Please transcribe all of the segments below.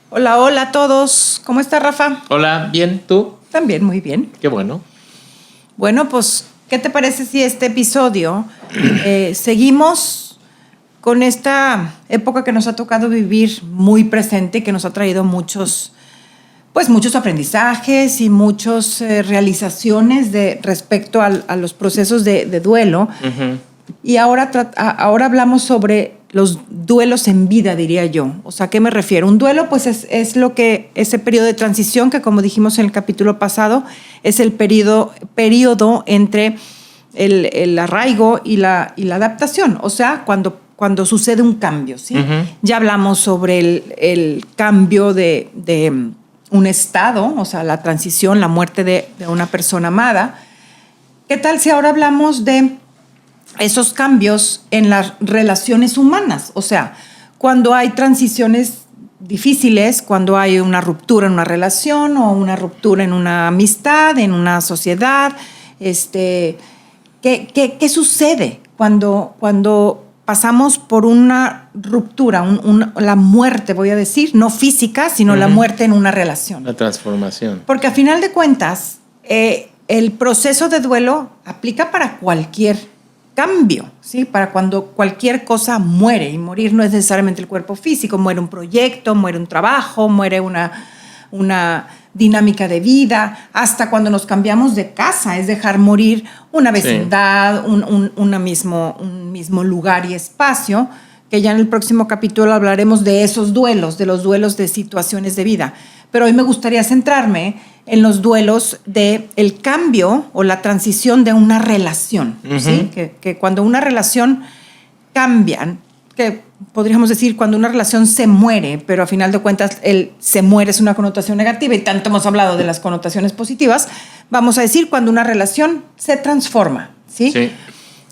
Hola, hola a todos. ¿Cómo está, Rafa? Hola, bien, ¿tú? También muy bien. Qué bueno. Bueno, pues, ¿qué te parece si este episodio seguimos con esta época que nos ha tocado vivir muy presente y que nos ha traído muchos aprendizajes y muchas realizaciones respecto a los procesos de duelo? Uh-huh. Y ahora hablamos sobre los duelos en vida, diría yo. O sea, ¿a qué me refiero? Un duelo, pues, es ese periodo de transición que, como dijimos en el capítulo pasado, es el periodo entre el arraigo y la adaptación. O sea, cuando sucede un cambio, ¿sí? Uh-huh. Ya hablamos sobre el cambio de un estado, o sea, la transición, la muerte de una persona amada. ¿Qué tal si ahora hablamos de esos cambios en las relaciones humanas? O sea, cuando hay transiciones difíciles, cuando hay una ruptura en una relación o una ruptura en una amistad, en una sociedad, ¿qué sucede cuando pasamos por una ruptura, la muerte, voy a decir, no física, sino la muerte en una relación? La transformación. Porque a final de cuentas, el proceso de duelo aplica para cualquier cambio, ¿sí? Para cuando cualquier cosa muere, y morir no es necesariamente el cuerpo físico, muere un proyecto, muere un trabajo, muere una dinámica de vida, hasta cuando nos cambiamos de casa, es dejar morir una vecindad, sí, un mismo lugar y espacio, que ya en el próximo capítulo hablaremos de esos duelos, de los duelos de situaciones de vida. Pero hoy me gustaría centrarme en los duelos del cambio o la transición de una relación. Uh-huh. ¿Sí? Que cuando una relación cambia, que podríamos decir cuando una relación se muere, pero a final de cuentas el se muere es una connotación negativa y tanto hemos hablado de las connotaciones positivas, vamos a decir cuando una relación se transforma. ¿Sí? Sí.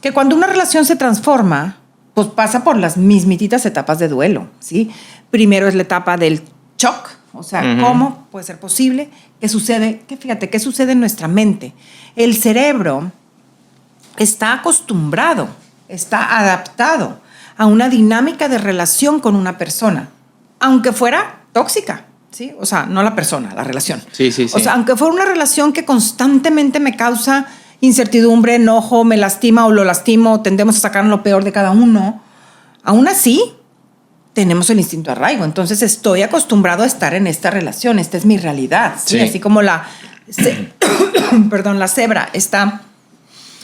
Que cuando una relación se transforma, pues pasa por las mismititas etapas de duelo. ¿Sí? Primero es la etapa del shock. O sea, uh-huh, ¿cómo puede ser posible? ¿Qué sucede? Fíjate, ¿qué sucede en nuestra mente? El cerebro está acostumbrado, está adaptado a una dinámica de relación con una persona, aunque fuera tóxica, ¿sí? O sea, no la persona, la relación. Sí. O sea, aunque fuera una relación que constantemente me causa incertidumbre, enojo, me lastima o lo lastimo, tendemos a sacar lo peor de cada uno, aún así tenemos el instinto de arraigo. Entonces estoy acostumbrado a estar en esta relación. Esta es mi realidad. ¿Sí? Así como la cebra está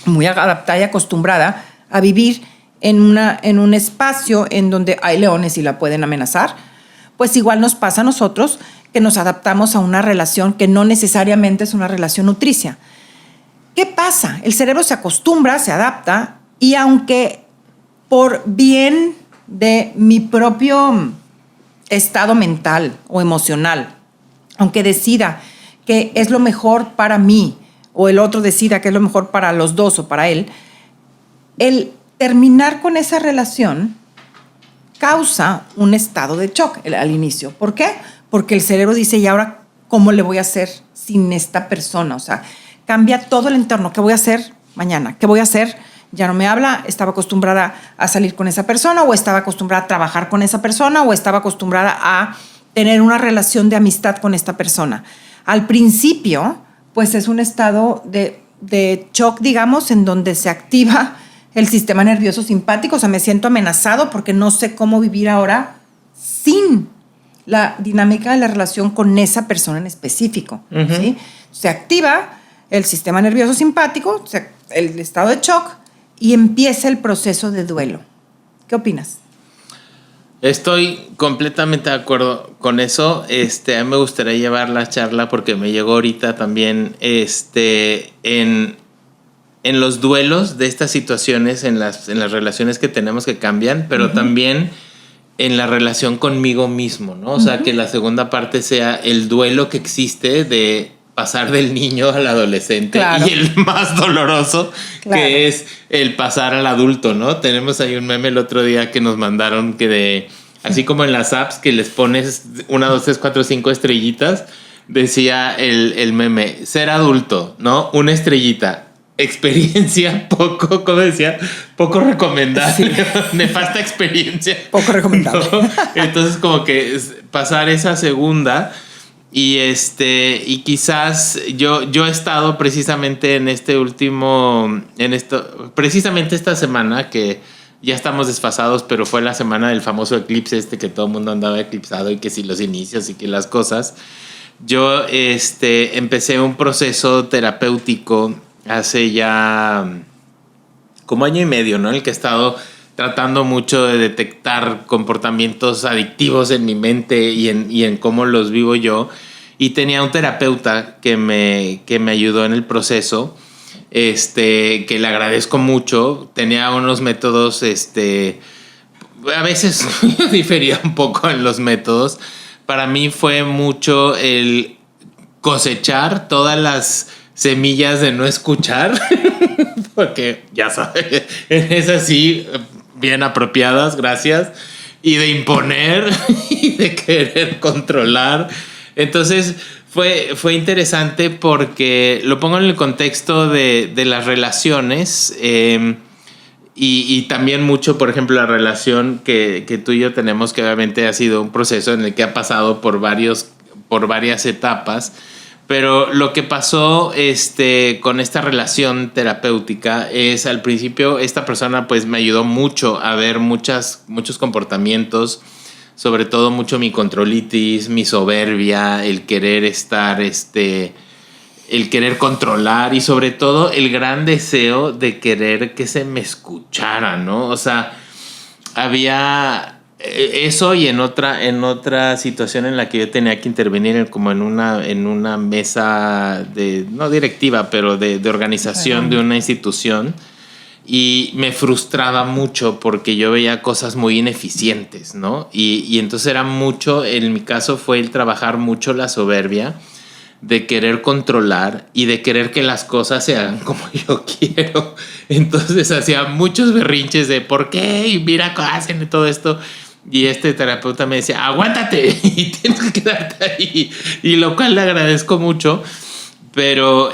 muy adaptada y acostumbrada a vivir en un espacio en donde hay leones y la pueden amenazar, pues igual nos pasa a nosotros que nos adaptamos a una relación que no necesariamente es una relación nutricia. ¿Qué pasa? El cerebro se acostumbra, se adapta, y aunque por bien de mi propio estado mental o emocional, aunque decida que es lo mejor para mí o el otro decida que es lo mejor para los dos o para él, el terminar con esa relación causa un estado de shock al inicio. ¿Por qué? Porque el cerebro dice, ¿y ahora cómo le voy a hacer sin esta persona? O sea, cambia todo el entorno. ¿Qué voy a hacer mañana? ¿Qué voy a hacer? Ya no me habla, estaba acostumbrada a salir con esa persona, o estaba acostumbrada a trabajar con esa persona, o estaba acostumbrada a tener una relación de amistad con esta persona. Al principio, pues es un estado de shock, digamos, en donde se activa el sistema nervioso simpático. O sea, me siento amenazado porque no sé cómo vivir ahora sin la dinámica de la relación con esa persona en específico. Uh-huh. ¿Sí? Se activa el sistema nervioso simpático, el estado de shock, y empieza el proceso de duelo. ¿Qué opinas? Estoy completamente de acuerdo con eso. A mí me gustaría llevar la charla porque me llegó ahorita también en los duelos de estas situaciones, en las relaciones que tenemos que cambian, pero uh-huh, también en la relación conmigo mismo, ¿no? O uh-huh, sea, que la segunda parte sea el duelo que existe de pasar del niño al adolescente, claro, y el más doloroso, claro, que es el pasar al adulto, ¿no? Tenemos ahí un meme el otro día que nos mandaron que así como en las apps que les pones 1, 2, 3, 4, 5 estrellitas, decía el meme, ser adulto, ¿no? 1 estrellita, experiencia poco, ¿cómo decía? Poco recomendable. Sí. Nefasta experiencia. Poco recomendable. ¿No? Entonces, como que pasar esa segunda. Y quizás yo he estado precisamente precisamente esta semana, que ya estamos desfasados, pero fue la semana del famoso eclipse que todo el mundo andaba eclipsado, y que si los inicios y que las cosas. Yo empecé un proceso terapéutico hace ya como año y medio, ¿no? En el que he estado tratando mucho de detectar comportamientos adictivos en mi mente y en cómo los vivo yo. Y tenía un terapeuta que me ayudó en el proceso, que le agradezco mucho. Tenía unos métodos, a veces difería un poco en los métodos. Para mí fue mucho el cosechar todas las semillas de no escuchar, porque ya sabes, es así, bien apropiadas, gracias, y de imponer y de querer controlar. Entonces fue interesante porque lo pongo en el contexto de las relaciones, y también mucho, por ejemplo, la relación que tú y yo tenemos, que obviamente ha sido un proceso en el que ha pasado por varias etapas. Pero lo que pasó con esta relación terapéutica es, al principio, esta persona pues me ayudó mucho a ver muchos comportamientos, sobre todo mucho mi controlitis, mi soberbia, el querer estar, el querer controlar, y sobre todo el gran deseo de querer que se me escuchara, ¿no? O sea, había eso, y en otra situación en la que yo tenía que intervenir como en una mesa no directiva, pero de organización de una institución, y me frustraba mucho porque yo veía cosas muy ineficientes, ¿no? Y entonces era mucho, en mi caso fue el trabajar mucho la soberbia, de querer controlar y de querer que las cosas se hagan como yo quiero. Entonces hacía muchos berrinches de ¿por qué? Y mira cómo hacen todo esto. Y terapeuta me decía, aguántate y tienes que quedarte ahí. Y lo cual le agradezco mucho. Pero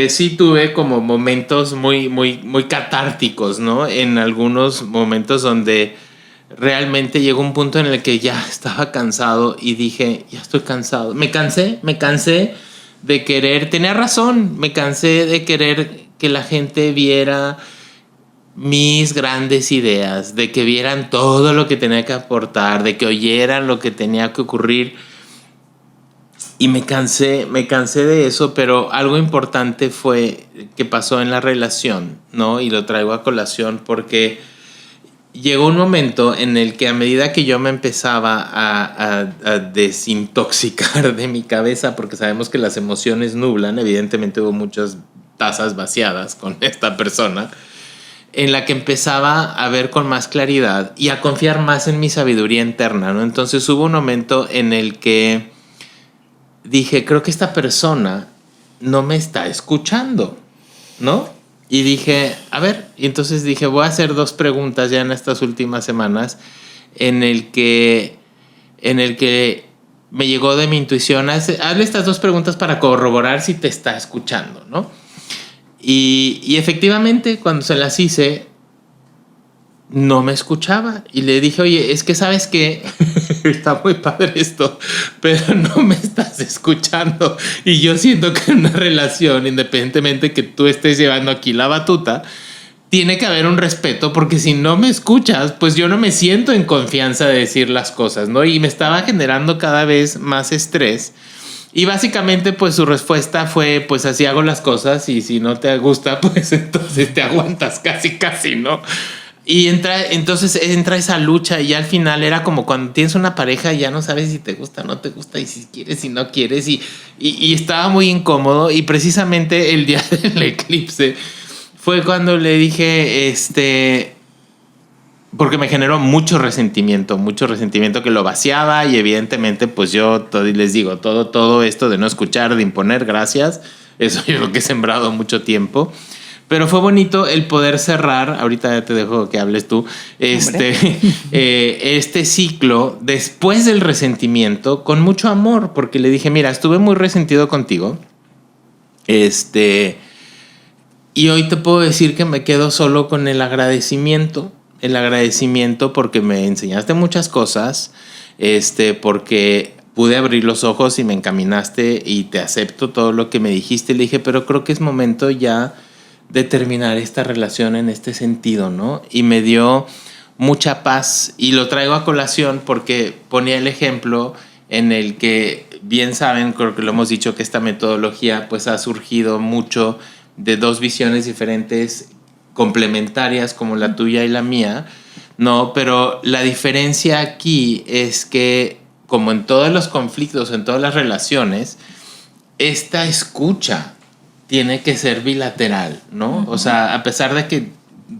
sí tuve como momentos muy, muy, muy catárticos, ¿no? En algunos momentos donde realmente llegó un punto en el que ya estaba cansado y dije, ya estoy cansado. Me cansé de querer, tenía razón, me cansé de querer que la gente viera mis grandes ideas, de que vieran todo lo que tenía que aportar, de que oyeran lo que tenía que ocurrir. Y me cansé de eso, pero algo importante fue que pasó en la relación, ¿no? Y lo traigo a colación porque llegó un momento en el que, a medida que yo me empezaba a desintoxicar de mi cabeza, porque sabemos que las emociones nublan, evidentemente hubo muchas tazas vaciadas con esta persona, en la que empezaba a ver con más claridad y a confiar más en mi sabiduría interna, ¿no? Entonces hubo un momento en el que dije, creo que esta persona no me está escuchando, ¿no? Y dije, a ver, y entonces dije, voy a hacer 2 preguntas ya en estas últimas semanas, en el que me llegó de mi intuición, hazle estas 2 preguntas para corroborar si te está escuchando, ¿no? Y efectivamente, cuando se las hice, no me escuchaba. Y le dije, oye, es que ¿sabes qué? Está muy padre esto, pero no me estás escuchando. Y yo siento que en una relación, independientemente que tú estés llevando aquí la batuta, tiene que haber un respeto, porque si no me escuchas, pues yo no me siento en confianza de decir las cosas, ¿no? Y me estaba generando cada vez más estrés. Y básicamente, pues su respuesta fue, pues así hago las cosas, y si no te gusta, pues entonces te aguantas casi, ¿no? Y entonces entra esa lucha, y al final era como cuando tienes una pareja y ya no sabes si te gusta o no te gusta, y si quieres, si no quieres, y estaba muy incómodo. Y precisamente el día del eclipse fue cuando le dije, porque me generó mucho resentimiento que lo vaciaba, y evidentemente pues yo les digo, todo esto de no escuchar, de imponer, gracias, eso yo creo que he sembrado mucho tiempo. Pero fue bonito el poder cerrar, ahorita ya te dejo que hables tú, este ciclo después del resentimiento con mucho amor, porque le dije, mira, estuve muy resentido contigo, Y hoy te puedo decir que me quedo solo con el agradecimiento porque me enseñaste muchas cosas, porque pude abrir los ojos y me encaminaste y te acepto todo lo que me dijiste. Le dije, pero creo que es momento ya de terminar esta relación en este sentido, ¿no? Y me dio mucha paz y lo traigo a colación porque ponía el ejemplo en el que, bien saben, creo que lo hemos dicho, que esta metodología pues ha surgido mucho de dos visiones diferentes complementarias como la tuya y la mía, ¿no? Pero la diferencia aquí es que, como en todos los conflictos, en todas las relaciones, esta escucha tiene que ser bilateral, ¿no? Uh-huh. O sea, a pesar de que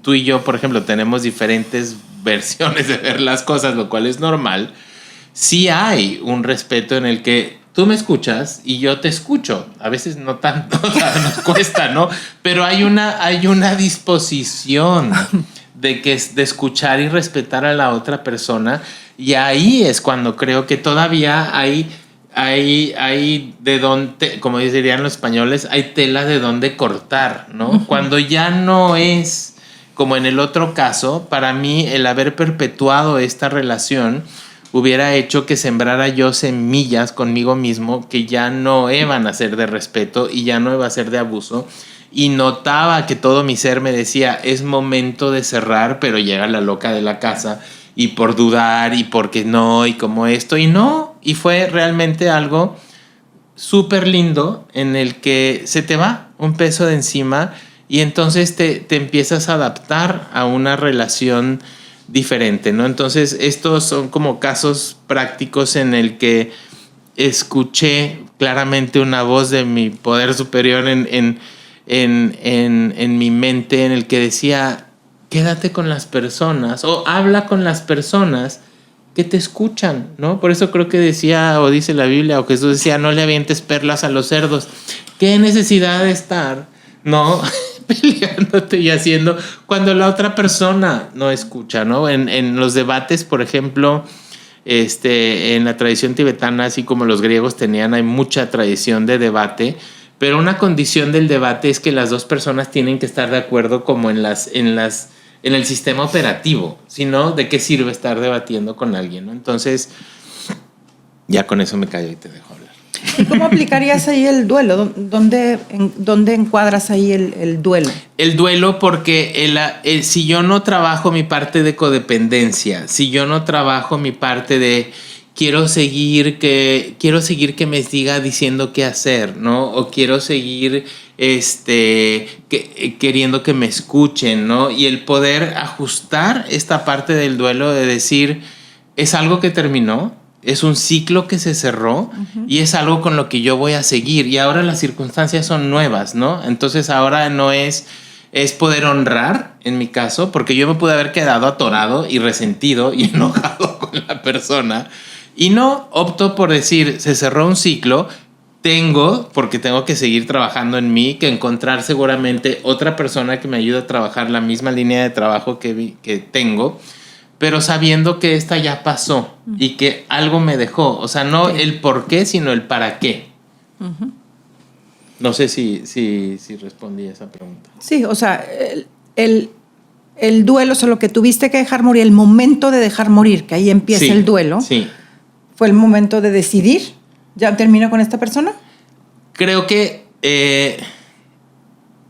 tú y yo, por ejemplo, tenemos diferentes versiones de ver las cosas, lo cual es normal, sí hay un respeto en el que tú me escuchas y yo te escucho. A veces no tanto, o sea, nos cuesta, ¿no? Pero hay una disposición de escuchar y respetar a la otra persona, y ahí es cuando creo que todavía hay de donde, como dirían los españoles, hay tela de donde cortar, ¿no? Uh-huh. Cuando ya no es como en el otro caso, para mí el haber perpetuado esta relación hubiera hecho que sembrara yo semillas conmigo mismo que ya no iban a ser de respeto y ya no iba a ser de abuso. Y notaba que todo mi ser me decía, es momento de cerrar, pero llega la loca de la casa y por dudar y porque no y como esto y no. Y fue realmente algo súper lindo en el que se te va un peso de encima y entonces te empiezas a adaptar a una relación diferente, ¿no? Entonces estos son como casos prácticos en el que escuché claramente una voz de mi poder superior en mi mente, en el que decía, quédate con las personas o habla con las personas que te escuchan, ¿no? Por eso creo que decía, o dice la Biblia, o Jesús decía, no le avientes perlas a los cerdos. ¿Qué necesidad de estar, no, peleándote y haciendo cuando la otra persona no escucha, ¿no? En los debates, por ejemplo, en la tradición tibetana, así como los griegos tenían, hay mucha tradición de debate, pero una condición del debate es que las dos personas tienen que estar de acuerdo como en el sistema operativo, si no, ¿de qué sirve estar debatiendo con alguien, ¿no? Entonces, ya con eso me callo y te dejo hablar. ¿Y cómo aplicarías ahí el duelo? ¿Dónde encuadras ahí el duelo? El duelo porque si yo no trabajo mi parte de codependencia, si yo no trabajo mi parte de quiero seguir que me siga diciendo qué hacer, ¿no? O quiero seguir queriendo que me escuchen, ¿no? Y el poder ajustar esta parte del duelo de decir, es algo que terminó, es un ciclo que se cerró, uh-huh, y es algo con lo que yo voy a seguir. Y ahora las circunstancias son nuevas, ¿no? Entonces ahora no es poder honrar, en mi caso, porque yo me pude haber quedado atorado y resentido y enojado con la persona. Y no, opto por decir, se cerró un ciclo, porque tengo que seguir trabajando en mí, que encontrar seguramente otra persona que me ayude a trabajar la misma línea de trabajo que tengo, pero sabiendo que esta ya pasó y que algo me dejó. O sea, no el por qué, sino el para qué. Uh-huh. No sé si respondí a esa pregunta. Sí, o sea, el duelo, o sea, lo que tuviste que dejar morir, el momento de dejar morir, que ahí empieza el duelo, sí, fue el momento de decidir, ¿ya termino con esta persona? Creo que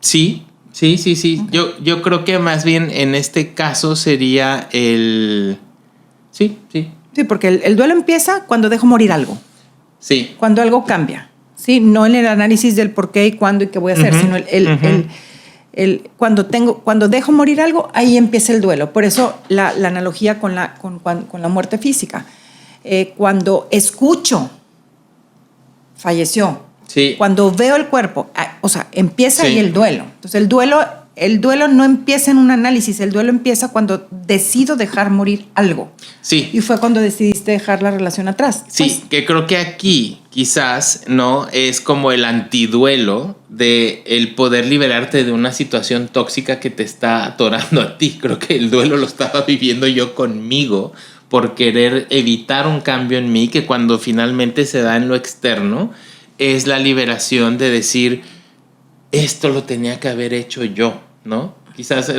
sí. Okay. Yo creo que más bien en este caso sería el... Sí. Sí, porque el duelo empieza cuando dejo morir algo. Sí. Cuando algo cambia. Sí, no en el análisis del por qué y cuándo y qué voy a hacer, uh-huh, sino cuando dejo morir algo, ahí empieza el duelo. Por eso la analogía con la muerte física. Cuando escucho, falleció. Sí. Cuando veo el cuerpo, o sea, empieza ahí el duelo. Entonces el duelo no empieza en un análisis, el duelo empieza cuando decido dejar morir algo. Sí. Y fue cuando decidiste dejar la relación atrás. Sí, pues, que creo que aquí quizás, ¿no? Es como el antiduelo de el poder liberarte de una situación tóxica que te está atorando a ti. Creo que el duelo lo estaba viviendo yo conmigo por querer evitar un cambio en mí que cuando finalmente se da en lo externo es la liberación de decir, esto lo tenía que haber hecho yo, ¿no? Quizás,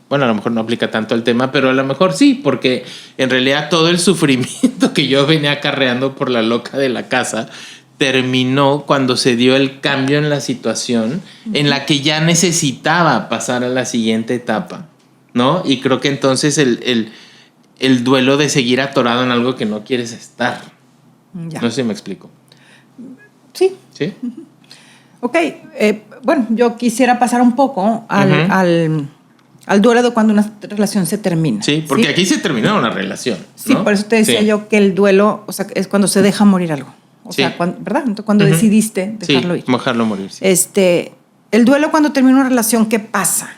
bueno, a lo mejor no aplica tanto el tema, pero a lo mejor sí, porque en realidad todo el sufrimiento que yo venía acarreando por la loca de la casa terminó cuando se dio el cambio en la situación en la que ya necesitaba pasar a la siguiente etapa, ¿no? Y creo que entonces el duelo de seguir atorado en algo que no quieres estar. Ya. No sé si me explico. Sí. ¿Sí? Ok, bueno, yo quisiera pasar un poco al duelo de cuando una relación se termina. Sí, porque aquí se terminó una relación, ¿no? Sí, por eso te decía yo que el duelo, o sea, es cuando se deja morir algo. O sea, ¿verdad? Entonces, cuando decidiste dejarlo ir. Dejarlo morir, sí. El duelo cuando termina una relación, ¿qué pasa?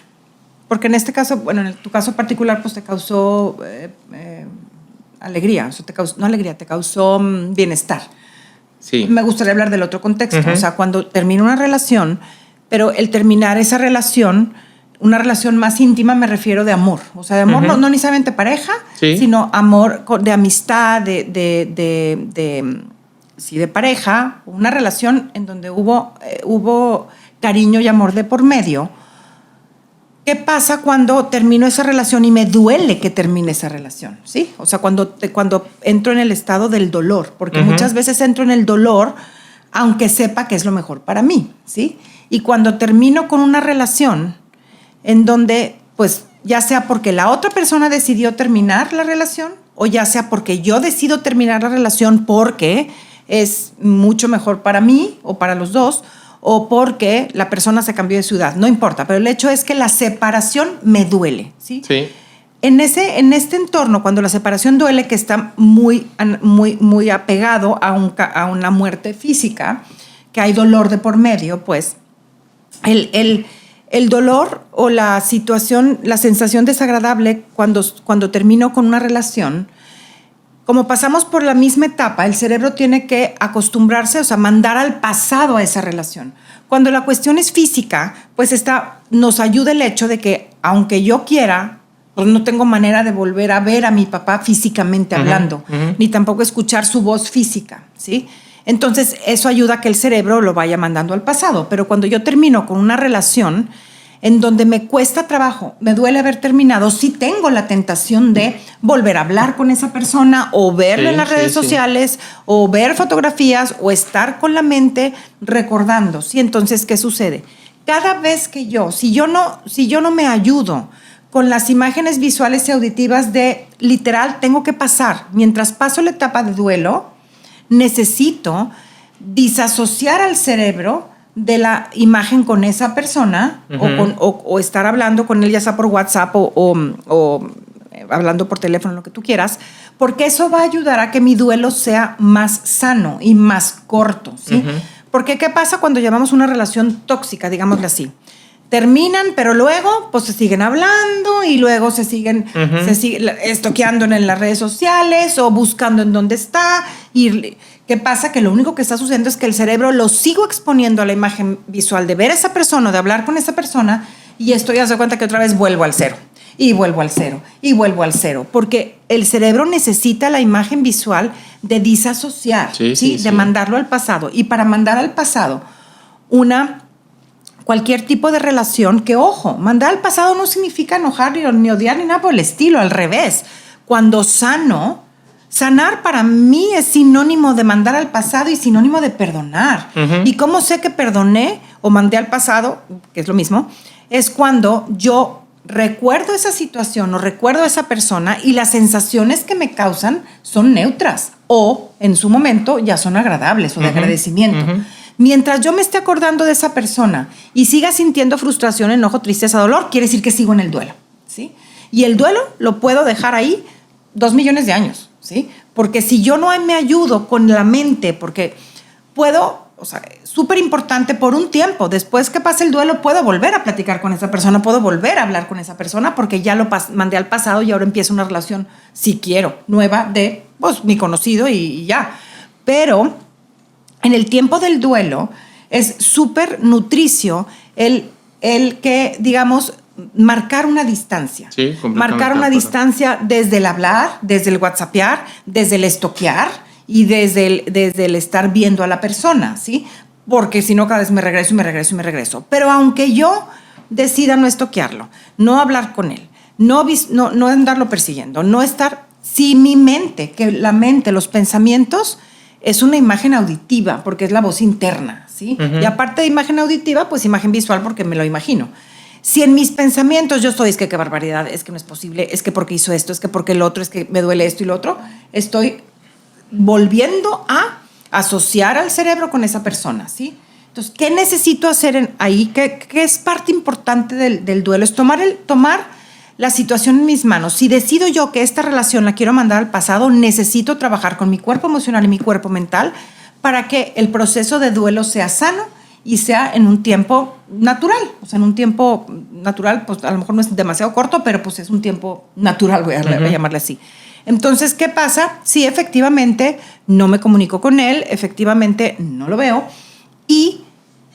Porque en este caso, bueno, en tu caso particular, pues te causó alegría, o sea, te causó bienestar. Sí. Me gustaría hablar del otro contexto, o sea, cuando termina una relación, pero el terminar esa relación, una relación más íntima, me refiero de amor, o sea, de amor no necesariamente pareja, sino amor de amistad, de pareja, una relación en donde hubo cariño y amor de por medio. ¿Qué pasa cuando termino esa relación y me duele que termine esa relación? ¿Sí? O sea, cuando entro en el estado del dolor, porque muchas veces entro en el dolor aunque sepa que es lo mejor para mí, ¿sí? Y cuando termino con una relación en donde, pues, ya sea porque la otra persona decidió terminar la relación o ya sea porque yo decido terminar la relación porque es mucho mejor para mí o para los dos, o porque la persona se cambió de ciudad, no importa, pero el hecho es que la separación me duele, ¿sí? Sí. En este entorno, cuando la separación duele, que está muy apegado a una muerte física, que hay dolor de por medio, pues el dolor o la situación, la sensación desagradable cuando termino con una relación, como pasamos por la misma etapa, el cerebro tiene que acostumbrarse, o sea, mandar al pasado a esa relación. Cuando la cuestión es física, pues nos ayuda el hecho de que, aunque yo quiera, pues no tengo manera de volver a ver a mi papá físicamente hablando, ni tampoco escuchar su voz física, ¿sí? Entonces, eso ayuda a que el cerebro lo vaya mandando al pasado. Pero cuando yo termino con una relación en donde me cuesta trabajo, me duele haber terminado, sí tengo la tentación de volver a hablar con esa persona o verla en las redes sociales o ver fotografías o estar con la mente recordando, ¿sí? Entonces, ¿qué sucede? Cada vez que si yo no me ayudo con las imágenes visuales y auditivas de literal, tengo que pasar, mientras paso la etapa de duelo, necesito disasociar al cerebro de la imagen con esa persona o estar hablando con él, ya sea por WhatsApp o hablando por teléfono, lo que tú quieras, porque eso va a ayudar a que mi duelo sea más sano y más corto, ¿sí? Porque ¿qué pasa cuando llevamos una relación tóxica, digámoslo así? Terminan, pero luego pues se siguen hablando y luego se siguen estoqueando en las redes sociales o buscando en dónde está. Y ¿qué pasa? Que lo único que está sucediendo es que el cerebro lo sigo exponiendo a la imagen visual de ver a esa persona o de hablar con esa persona y esto ya se da cuenta que otra vez vuelvo al cero. Y vuelvo al cero, y vuelvo al cero, porque el cerebro necesita la imagen visual de disasociar, de mandarlo al pasado. Y para mandar al pasado cualquier tipo de relación, que ojo, mandar al pasado no significa enojar ni odiar ni nada por el estilo, al revés. Cuando sanar para mí es sinónimo de mandar al pasado y sinónimo de perdonar. ¿Y cómo sé que perdoné o mandé al pasado, que es lo mismo? Es cuando yo recuerdo esa situación o recuerdo a esa persona y las sensaciones que me causan son neutras o en su momento ya son agradables o de agradecimiento. Mientras yo me esté acordando de esa persona y siga sintiendo frustración, enojo, tristeza, dolor, quiere decir que sigo en el duelo, ¿sí? Y el duelo lo puedo dejar ahí 2 millones de años, ¿sí? Porque si yo no me ayudo con la mente, porque puedo, o sea, súper importante por un tiempo, después que pase el duelo puedo volver a platicar con esa persona, puedo volver a hablar con esa persona porque ya lo mandé al pasado y ahora empieza una relación, si quiero, nueva de, pues, mi conocido y ya. Pero en el tiempo del duelo es súper nutricio el que, digamos, marcar una distancia. Sí, marcar una distancia desde el hablar, desde el whatsappear, desde el estoquear y desde el estar viendo a la persona, ¿sí? porque si no cada vez me regreso. Pero aunque yo decida no estoquearlo, no hablar con él, no andarlo persiguiendo, no estar, si mi mente, que la mente, los pensamientos, es una imagen auditiva, porque es la voz interna, ¿sí? Y aparte de imagen auditiva, pues imagen visual, porque me lo imagino. Si en mis pensamientos yo estoy, es que qué barbaridad, es que no es posible, es que porque hizo esto, es que porque el otro, es que me duele esto y lo otro, estoy volviendo a asociar al cerebro con esa persona, ¿sí? Entonces, ¿qué necesito hacer ahí? ¿Qué es parte importante del duelo? Es tomar la situación en mis manos. Si decido yo que esta relación la quiero mandar al pasado, necesito trabajar con mi cuerpo emocional y mi cuerpo mental para que el proceso de duelo sea sano y sea en un tiempo natural. O sea, en un tiempo natural, pues a lo mejor no es demasiado corto, pero pues es un tiempo natural, voy a llamarle así. Entonces, ¿qué pasa? Sí, efectivamente, no me comunico con él, efectivamente no lo veo y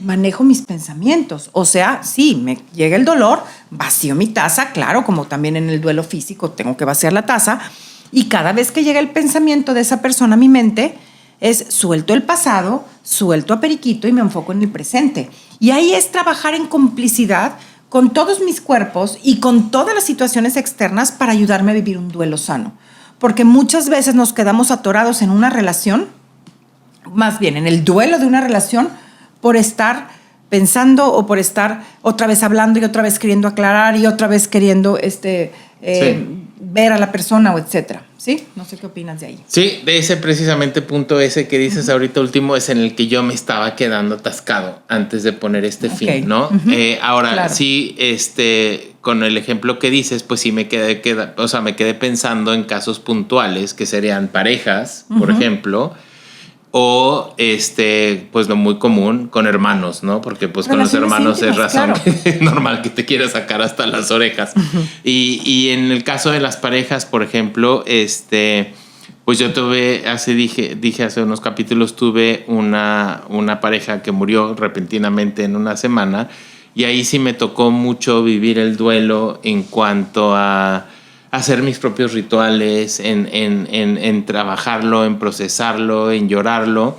manejo mis pensamientos. O sea, sí, me llega el dolor, vacío mi taza, claro, como también en el duelo físico tengo que vaciar la taza, y cada vez que llega el pensamiento de esa persona a mi mente, es suelto el pasado, suelto a Periquito y me enfoco en el presente. Y ahí es trabajar en complicidad con todos mis cuerpos y con todas las situaciones externas para ayudarme a vivir un duelo sano. Porque muchas veces nos quedamos atorados en una relación, más bien en el duelo de una relación, por estar pensando o por estar otra vez hablando y otra vez queriendo aclarar y otra vez queriendo ver a la persona o etcétera. ¿Sí? No sé qué opinas de ahí. Sí, de ese precisamente punto ese que dices ahorita último es en el que yo me estaba quedando atascado antes de poner fin, ¿no? Ahora, claro. Sí, con el ejemplo que dices, pues sí me quedé pensando en casos puntuales que serían parejas, por ejemplo, o pues lo muy común con hermanos, ¿no? Porque pues con los hermanos íntimas, es razón, claro, que es normal que te quieras sacar hasta las orejas. Y en el caso de las parejas, por ejemplo, pues yo dije hace unos capítulos, tuve una pareja que murió repentinamente en una semana, y ahí sí me tocó mucho vivir el duelo en cuanto a hacer mis propios rituales, en trabajarlo, en procesarlo, en llorarlo,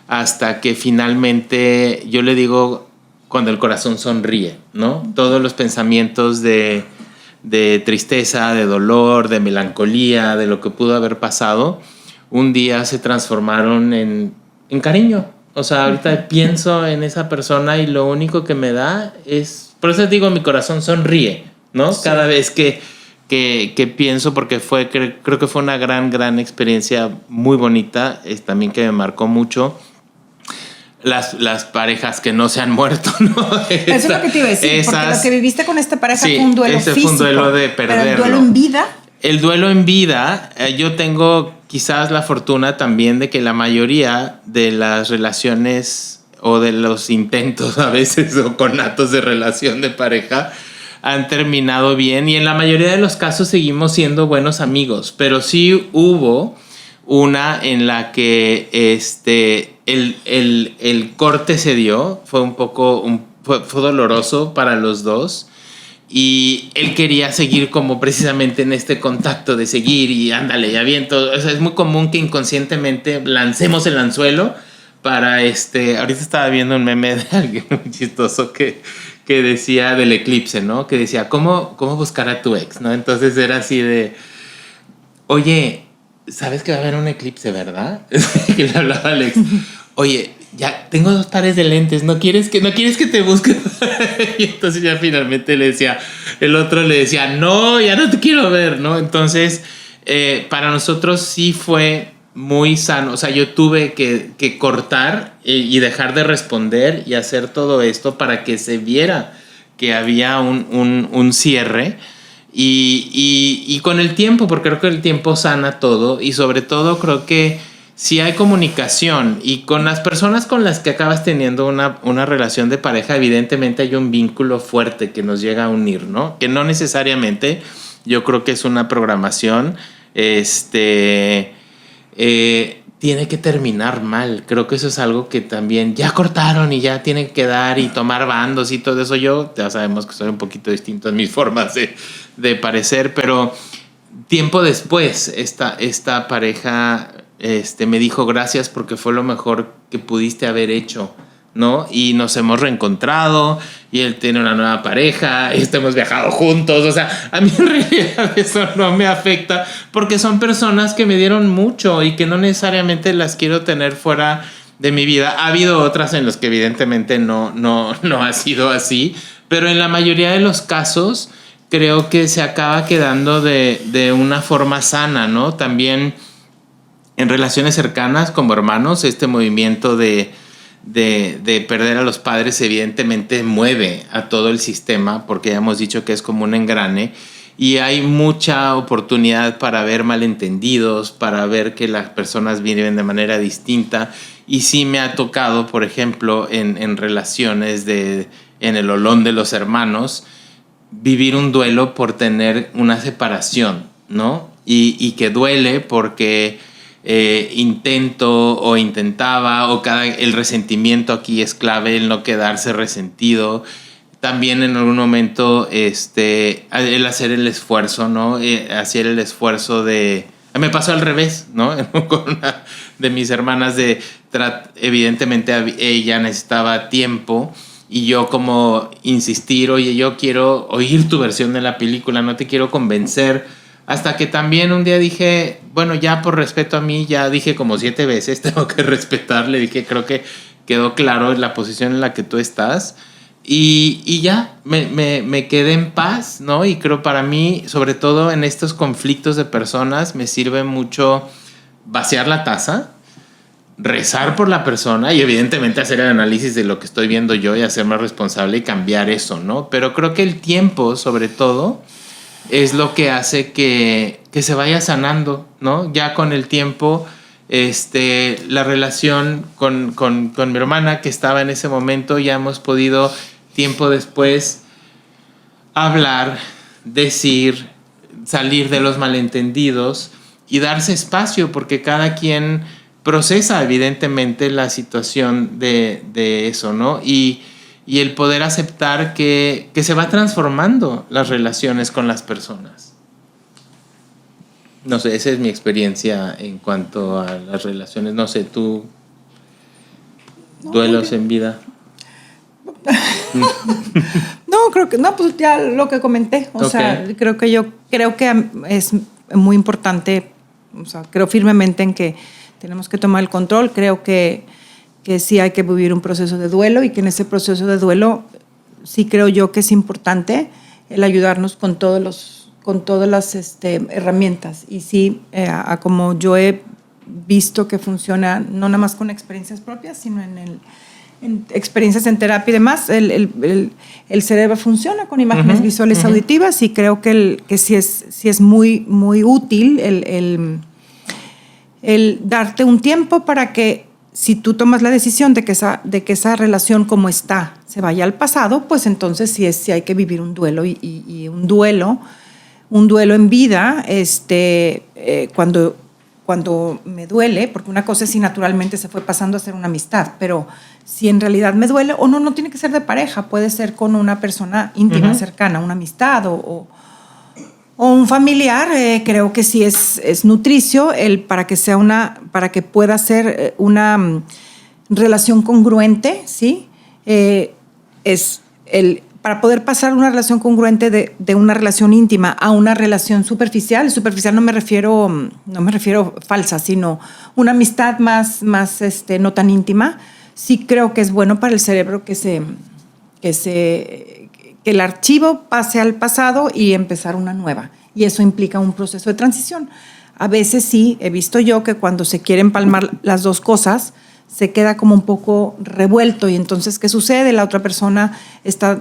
hasta que finalmente, yo le digo, cuando el corazón sonríe, ¿no? Todos los pensamientos de tristeza, de dolor, de melancolía, de lo que pudo haber pasado, un día se transformaron en cariño. O sea, ahorita pienso en esa persona y lo único que me da es, por eso digo, mi corazón sonríe, ¿no? Sí. Cada vez que pienso, porque creo que fue una gran experiencia muy bonita, también que me marcó mucho. Las parejas que no se han muerto, ¿no? Eso es lo que te iba a decir, porque lo que viviste con esta pareja fue un duelo físico. Fue un duelo de perderlo. Pero el duelo en vida. El duelo en vida, yo tengo quizás la fortuna también de que la mayoría de las relaciones o de los intentos a veces o conatos de relación de pareja han terminado bien, y en la mayoría de los casos seguimos siendo buenos amigos, pero sí hubo una en la que el corte se dio, fue un poco fue doloroso para los dos, y él quería seguir como precisamente en este contacto de seguir y ándale, ya bien todo. O sea, es muy común que inconscientemente lancemos el anzuelo para ahorita estaba viendo un meme de alguien muy chistoso que decía del eclipse, ¿no? Que decía, ¿cómo buscar a tu ex, ¿no? Entonces era así de, oye, ¿sabes que va a haber un eclipse, verdad? Que le hablaba al ex. Oye, ya tengo 2 pares de lentes, ¿no quieres que te busque? Y entonces ya finalmente el otro le decía, no, ya no te quiero ver, ¿no? Entonces, para nosotros sí fue muy sano. O sea, yo tuve que cortar y dejar de responder y hacer todo esto para que se viera que había un cierre. Y con el tiempo, porque creo que el tiempo sana todo, y sobre todo creo que si hay comunicación y con las personas con las que acabas teniendo una relación de pareja, evidentemente hay un vínculo fuerte que nos llega a unir, ¿no? Que no necesariamente, yo creo que es una programación, tiene que terminar mal. Creo que eso es algo que también ya cortaron y ya tienen que dar y tomar bandos y todo eso. Yo, ya sabemos que soy un poquito distinto en mis formas de parecer, pero tiempo después esta pareja me dijo gracias porque fue lo mejor que pudiste haber hecho, ¿no? Y nos hemos reencontrado y él tiene una nueva pareja y hemos viajado juntos. O sea, a mí en realidad eso no me afecta porque son personas que me dieron mucho y que no necesariamente las quiero tener fuera de mi vida. Ha habido otras en las que evidentemente no ha sido así, pero en la mayoría de los casos creo que se acaba quedando de una forma sana, ¿no? También en relaciones cercanas como hermanos, este movimiento de perder a los padres evidentemente mueve a todo el sistema, porque ya hemos dicho que es como un engrane y hay mucha oportunidad para ver malentendidos, para ver que las personas viven de manera distinta. Y sí me ha tocado, por ejemplo, en relaciones en el olón de los hermanos, vivir un duelo por tener una separación, ¿no? Y que duele porque intento o intentaba, o el resentimiento aquí es clave, el no quedarse resentido. También en algún momento el hacer el esfuerzo, ¿no? Hacer el esfuerzo me pasó al revés, ¿no? Con una de mis hermanas evidentemente ella necesitaba tiempo y yo como insistir, oye, yo quiero oír tu versión de la película, no te quiero convencer. Hasta que también un día dije, bueno, ya por respeto a mí, ya dije como 7 veces, tengo que respetar. Le dije, creo que quedó claro la posición en la que tú estás. Y ya, me quedé en paz, ¿no? Y creo para mí, sobre todo en estos conflictos de personas, me sirve mucho vaciar la taza, rezar por la persona y evidentemente hacer el análisis de lo que estoy viendo yo y hacerme responsable y cambiar eso, ¿no? Pero creo que el tiempo, sobre todo, es lo que hace que se vaya sanando, ¿no? Ya con el tiempo, la relación con mi hermana que estaba en ese momento, ya hemos podido tiempo después hablar, decir, salir de los malentendidos y darse espacio, porque cada quien procesa evidentemente la situación de eso, ¿no? Y el poder aceptar que se va transformando las relaciones con las personas. No sé, esa es mi experiencia en cuanto a las relaciones. No sé, tú, duelos en vida. No, creo que no, pues ya lo que comenté. O sea, creo que es muy importante, o sea, creo firmemente en que tenemos que tomar el control. Creo que sí hay que vivir un proceso de duelo y que en ese proceso de duelo sí creo yo que es importante el ayudarnos con todas las herramientas. Y sí, como yo he visto que funciona, no nada más con experiencias propias, sino en experiencias en terapia y demás, el cerebro funciona con imágenes visuales auditivas y creo que sí es muy, muy útil el darte un tiempo para que si tú tomas la decisión de que esa relación como está se vaya al pasado, pues entonces sí hay que vivir un duelo y un duelo en vida, cuando me duele, porque una cosa es si naturalmente se fue pasando a ser una amistad, pero si en realidad me duele, o no tiene que ser de pareja, puede ser con una persona íntima, cercana, una amistad o un familiar, creo que sí es nutricio para que pueda ser una relación congruente, ¿sí? Para poder pasar una relación congruente de una relación íntima a una relación superficial. Superficial no me refiero falsa, sino una amistad más no tan íntima. Sí creo que es bueno para el cerebro que el archivo pase al pasado y empezar una nueva. Y eso implica un proceso de transición. A veces sí, he visto yo que cuando se quieren empalmar las dos cosas, se queda como un poco revuelto. Y entonces, ¿qué sucede? La otra persona está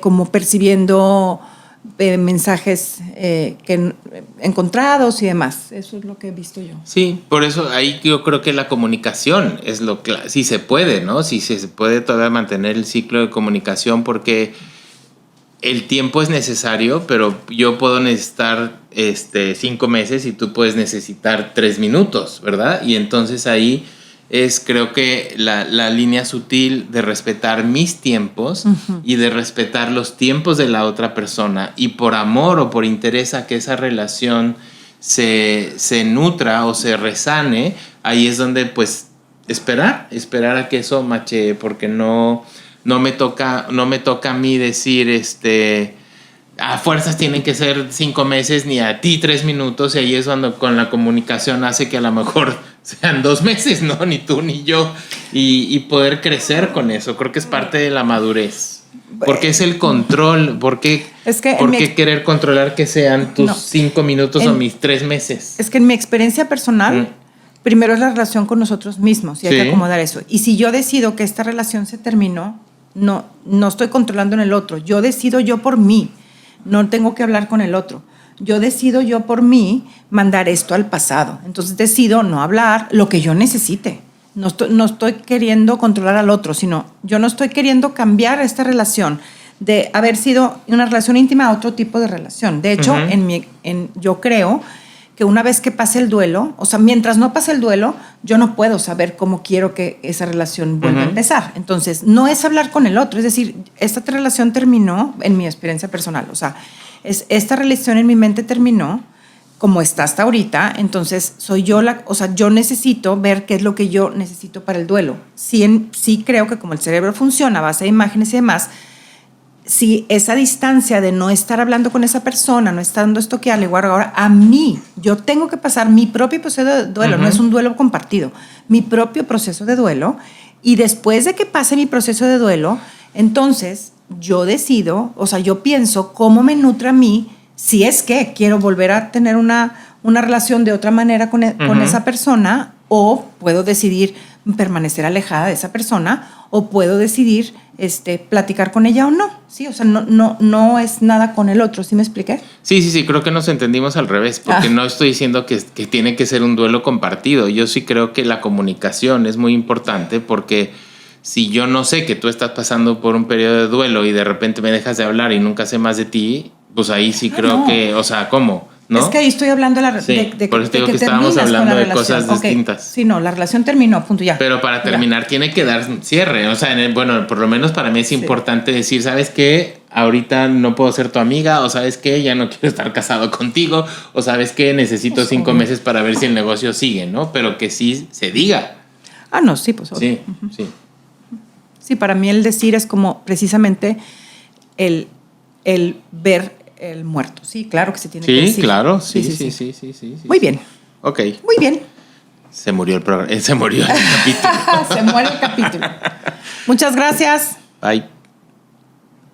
como percibiendo mensajes encontrados y demás. Eso es lo que he visto yo. Sí, por eso ahí yo creo que la comunicación es si se puede, ¿no? Si se puede todavía mantener el ciclo de comunicación, porque el tiempo es necesario, pero yo puedo necesitar 5 meses y tú puedes necesitar 3 minutos, ¿verdad? Y entonces ahí creo que la línea sutil de respetar mis tiempos y de respetar los tiempos de la otra persona, y por amor o por interés a que esa relación se nutra o se resane, ahí es donde pues esperar a que eso machee, porque no me toca a mí decir, a fuerzas tienen que ser 5 meses, ni a ti 3 minutos, y ahí es cuando con la comunicación hace que a lo mejor sean 2 meses, ¿no? Ni tú ni yo, y poder crecer con eso. Creo que es parte de la madurez. Porque es el control. ¿Por qué querer controlar que sean tus 5 minutos o mis 3 meses? Es que en mi experiencia personal, primero es la relación con nosotros mismos, y hay que acomodar eso. Y si yo decido que esta relación se terminó, no estoy controlando en el otro. Yo decido yo por mí. No tengo que hablar con el otro. Yo decido yo por mí mandar esto al pasado. Entonces decido no hablar lo que yo necesite. No estoy queriendo controlar al otro, sino yo no estoy queriendo cambiar esta relación de haber sido una relación íntima a otro tipo de relación. De hecho, yo creo que una vez que pase el duelo, o sea, mientras no pase el duelo, yo no puedo saber cómo quiero que esa relación vuelva a empezar. Entonces, no es hablar con el otro, es decir, esta relación terminó en mi experiencia personal, o sea, esta relación en mi mente terminó como está hasta ahorita, entonces soy yo yo necesito ver qué es lo que yo necesito para el duelo. Sí creo que como el cerebro funciona a base de imágenes y demás, si esa distancia de no estar hablando con esa persona, no estando estoquearle, ahora a mí, yo tengo que pasar mi propio proceso de duelo, no es un duelo compartido, mi propio proceso de duelo, y después de que pase mi proceso de duelo, entonces yo decido, o sea, yo pienso cómo me nutre a mí, si es que quiero volver a tener una relación de otra manera con esa persona, o puedo decidir permanecer alejada de esa persona, o puedo decidir platicar con ella o no. Sí, o sea, no es nada con el otro. ¿Sí me expliqué? Sí, creo que nos entendimos al revés, porque no estoy diciendo que tiene que ser un duelo compartido. Yo sí creo que la comunicación es muy importante, porque si yo no sé que tú estás pasando por un periodo de duelo y de repente me dejas de hablar y nunca sé más de ti, pues ahí sí creo que, o sea, ¿cómo? ¿No? Es que ahí estoy hablando de por eso digo que estábamos hablando de cosas distintas. Sí, no, la relación terminó, punto, ya. Pero para terminar tiene que dar un cierre. O sea, bueno, por lo menos para mí es importante decir, ¿sabes qué? Ahorita no puedo ser tu amiga, o ¿sabes qué? Ya no quiero estar casado contigo, o ¿sabes qué? Necesito 5 meses para ver si el negocio sigue, ¿no? Pero que sí se diga. No, sí, pues. Sí. Sí, para mí el decir es como precisamente el ver el muerto. Sí, claro que se tiene que decir. Sí, claro. Sí. Muy bien. Ok. Muy bien. Se murió el programa. Se murió el capítulo. Se muere el capítulo. Muchas gracias. Bye.